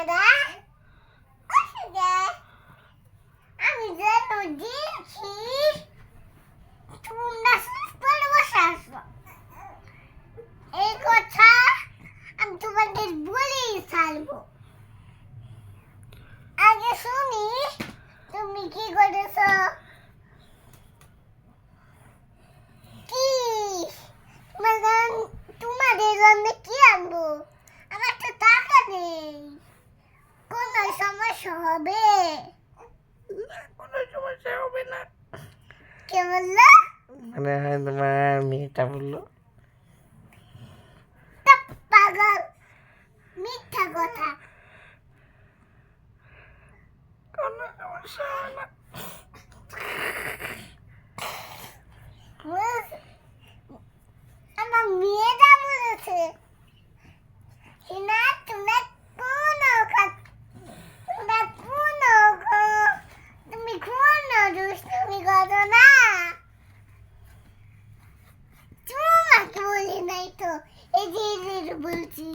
মেয়েরা আমি যেন দিয়েছি তোমরা করে বসে আসো এই কথা আমি তোমাদের বলেই ছাড়বো আগে শুনি তুমি কি করেছো কি তোমাদের জন্য কি আনবো আমার তো টাকা নেই কোন সমস্যা হবে কোনো সমস্যা হবে না কে বললো মানে তোমার মেয়েটা বললো পাগল মিথ্যা কথা কোনো সমস্যা হবে না আমার মেয়েটা বলেছে না তোমরা তুমি কোনো দুষ্টুমি করো না তোমাকে বলি নাই তো এই যে বলছি